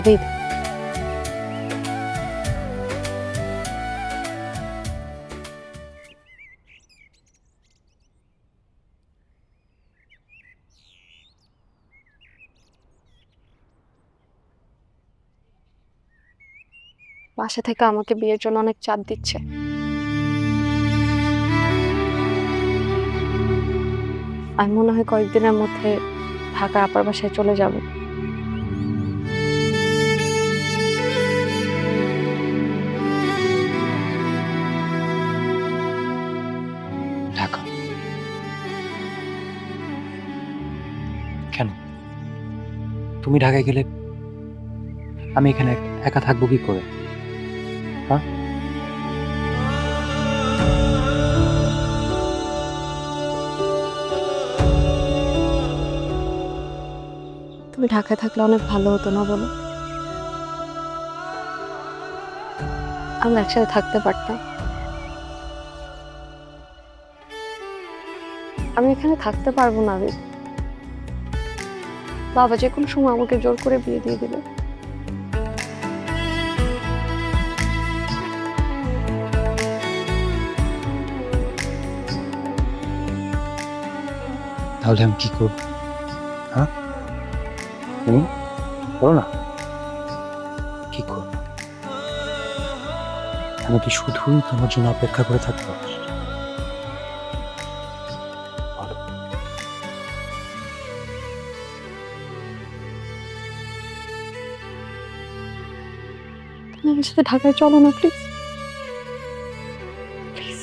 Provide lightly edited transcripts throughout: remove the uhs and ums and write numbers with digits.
আবির, বাসা থেকে আমাকে বিয়ের জন্য অনেক চাপ দিচ্ছে। আমি মনে হয় কয়েকদিনের মধ্যে ঢাকা আপার বাসায় চলে যাব। ঢাকা কেন? তুমি ঢাকায় গেলে আমি এখানে একা থাকবো কি করে? হ্যাঁ, তুমি ঢাকায় থাকলে অনেক ভালো হতো না বলো? আমরা একসাথে থাকতে পারতাম। আমি এখানে থাকতে পারবো না আবির। বাবা যে কোনো সময় আমাকে জোর করে বিয়ে দিয়ে দিবে। তাহলে আমি কি করবো? হ্যাঁ, তুমি বলো না, কি করবো? আমি কি শুধুই তোমার জন্য অপেক্ষা করে থাকবো? বলো। তুমি আমার সাথে ঢাকায় চলো না প্লিজ। প্লিজ।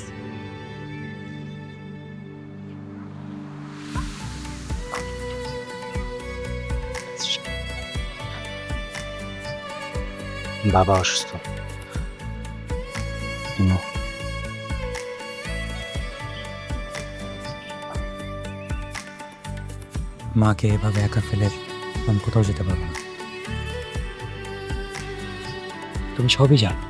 বাবা অসুস্থ, ইমো। মাকে এভাবে একা ফেলে আমি কোথাও যেতে পারবো না। তুমি সবই জানো।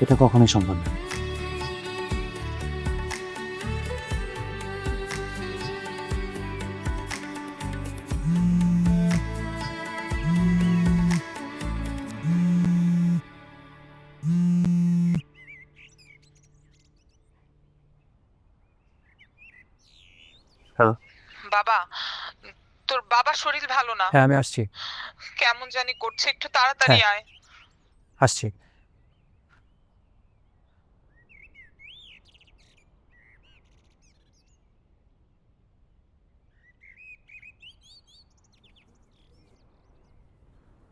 এটা কখনোই সম্ভব না। হ্যালো। বাবা, তোর বাবার শরীর ভালো না। হ্যাঁ, আমি আসছি। কেমন জানি করছে, একটু তাড়াতাড়ি আয়। আসছি।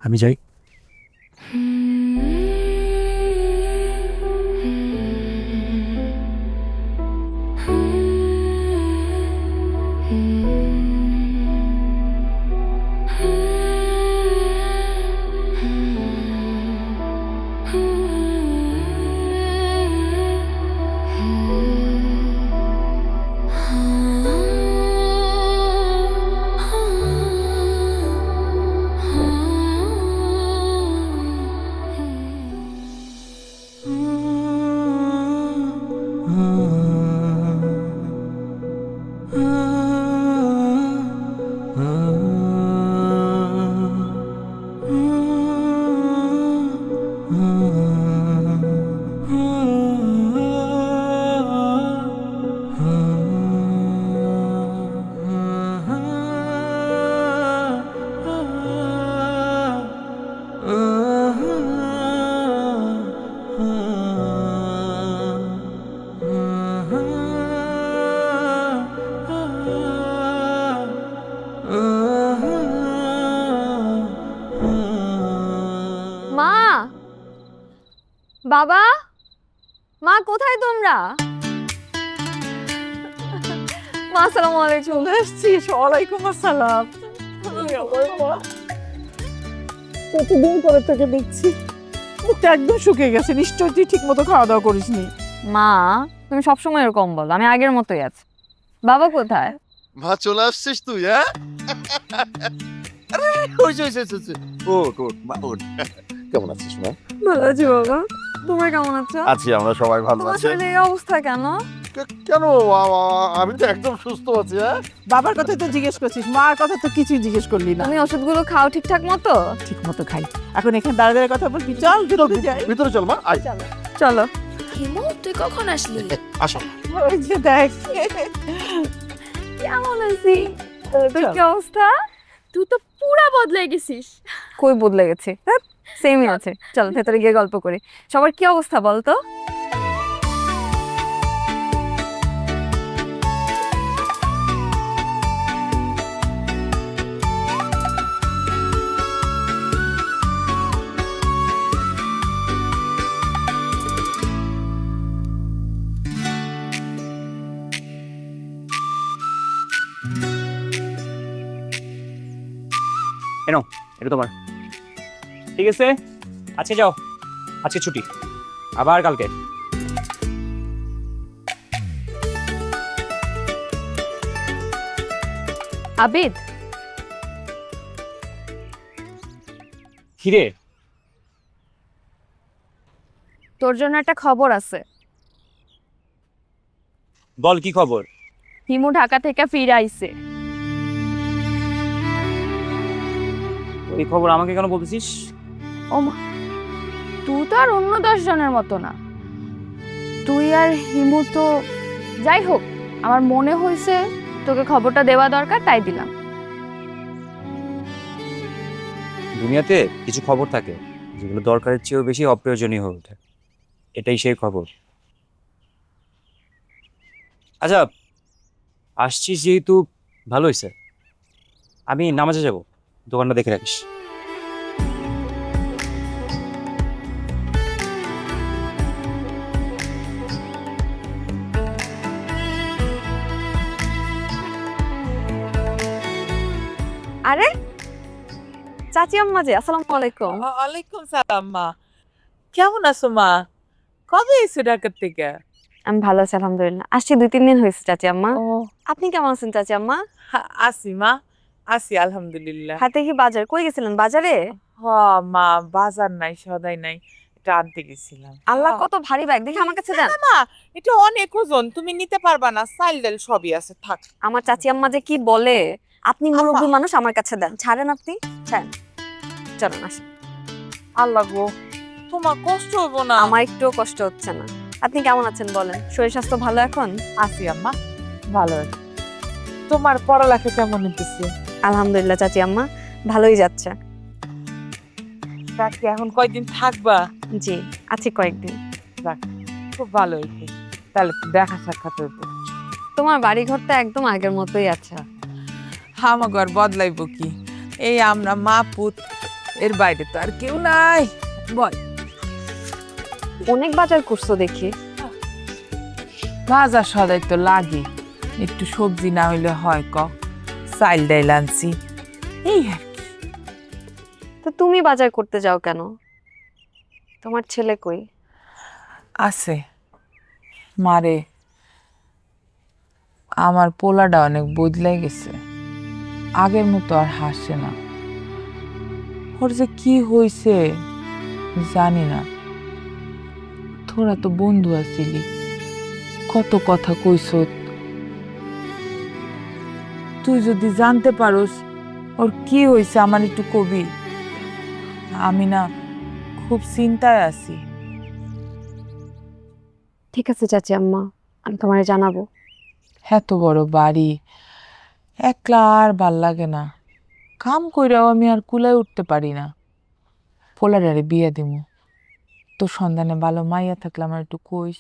আমি যাই। মা, বাবা, মা কোথায় তোমরা? মা আসসালামু আলাইকুম। চলে আসছিস? ওয়ালাইকুম আসসালাম। কতদিন পরে তোকে দেখছি, মুখটা একদম শুকিয়ে গেছে। নিশ্চয়ই তুই ঠিক মতো খাওয়া দাওয়া করিসনি। মা, তুমি সবসময় এরকম বলো, আমি আগের মতোই আছি। বাবা কোথায়? মা চলে আসছিস তুই? হ্যাঁ, আরে হইছে। ওঠ মা ওঠ। কেমন আছিস মা? ভালো আছি বাবা, তোমরা কেমন আছো? আছি, আমরা সবাই ভালো তোমার আছি। শরীরে এই অবস্থা কেন? কেন আমি তো একদম সুস্থ আছি। হ্যাঁ, বাবার কথা তো জিজ্ঞেস করছিস, মার কথা তো কিছুই জিজ্ঞেস করলি না। তুমি ওষুধগুলো খাও ঠিকঠাক মতো? ঠিক মতো খাই। এখন এখানে দাঁড়িয়ে দাঁড়িয়ে কথা বলবি, চল ভিতরে যাই। ভিতরে চল মা, আয়। চলো। হিমু তুই কখন আসলি? আসো। ওই যে দেখ, কেমন আছি? তোর কি অবস্থা? তুই তো পুরা বদলে গেছিস। কই বদলে গেছে? সেমই আছে। চল ভেতরে গিয়ে গল্প করি। সবার কি অবস্থা বলতো? এটা তোমার। ঠিক আছে, আজকে যাও, আজকে ছুটি, আবার কালকে। আবিদ, হিরে, তোর জন্য একটা খবর আছে। বল কি খবর? হিমু ঢাকা থেকে ফিরে আইছে। এই খবর আমাকে কেন বলতেছিস? ও মা, তুই তো আর অন্য 10 জনের মতো না। তুই আর হিমু তো, যাই হোক, আমার মনে হয়েছে তোকে খবরটা দেওয়া দরকার, তাই দিলাম। দুনিয়াতে কিছু খবর থাকে যেগুলো দরকারের চেয়েও বেশি অপ্রয়োজনীয় হয়ে ওঠে। এটাই সেই খবর। আচ্ছা, আসছিস যেহেতু ভালো হয়েছে। আমি নামাজে যাব, দোকানটা দেখে রাখিস। আরে চাচি আম্মা যে, আসসালামু আলাইকুম। ওয়ালাইকুম সালাম মা। কেমন আছো মা? কবে এসো ঢাকা থেকে? আমি ভালো আছি আলহামদুলিল্লাহ। আসছি 2-3 দিন হয়েছে চাচি আম্মা। ও আপনি কেমন আছেন চাচি আম্মা? আসি মা, আসি আলহামদুলিল্লাহ। হাতে কি বাজার? কই গেছিলেন বাজারে? হ মা, বাজার নাই সদাই নাই, এটা আনতে গেছিলাম। আল্লাহ, কত ভারী ব্যাগ, দেখে আমার কাছে দেন। না মা, এটা অনেক ওজন, তুমি নিতে পারবা না, চাল ডাল সবই আছে, থাক। আমার চাচি আম্মা যে কি বলে। আপনি মুরব্বী মানুষ, আমার কাছে দেন। ছাড়েন, আপনি ছাড়েন। চলেন আসেন। আল্লাহ গো, তোমার কষ্ট হইব না? আমার একটুও কষ্ট হচ্ছে না। আপনি কেমন আছেন বলেন? শরীর স্বাস্থ্য ভালো এখন? আছি আম্মা, ভালো আছি। তোমার পড়ালেখা কেমন হইতেছে? আলহামদুলিল্লাহ চাচি আম্মা, ভালোই যাচ্ছে। কি এখন কয়দিন থাকবা? জি, আছি কয়েকদিন। খুব ভালো হইছে, তাহলে তো দেখা সাক্ষাৎ হইব। তোমার বাড়ি ঘরটা একদম আগের মতোই আছে। আমার ঘর বদলাইব কি, এই আমরা মা পুত, এর বাইরে তো আর কেউ নাই। বল, অনেক বাজার করছো দেখি। বাজার সদাই তো লাগে, একটু সবজি না হইলে হয় ক, চাইল ডাইল আনছি, এই আর কি। তো তুমি বাজার করতে যাও কেন? তোমার ছেলে কই? আছে মারে, আমার পোলাটা অনেক বদলাই গেছে, আগের মতো আর হাসে না। ওর যে কি হইছে জানি না। তোরা তো বন্ধু আছিলি, কত কথা কইস, তুই যদি জানতে পারোস ওর কি হইছে আমার একটু কবি। আমি না খুব চিন্তায় আছি। ঠিক আছে চাচি আম্মা, আমি তোমারে জানাবো। এত বড় বাড়ি, একলা আর ভাল লাগে না, কাম কইরাও আমি আর কুলায় উঠতে পারি না। পোলারে বিয়ে দিমু, তোর সন্ধানে ভালো মাইয়া থাকলে আমার একটু কইস।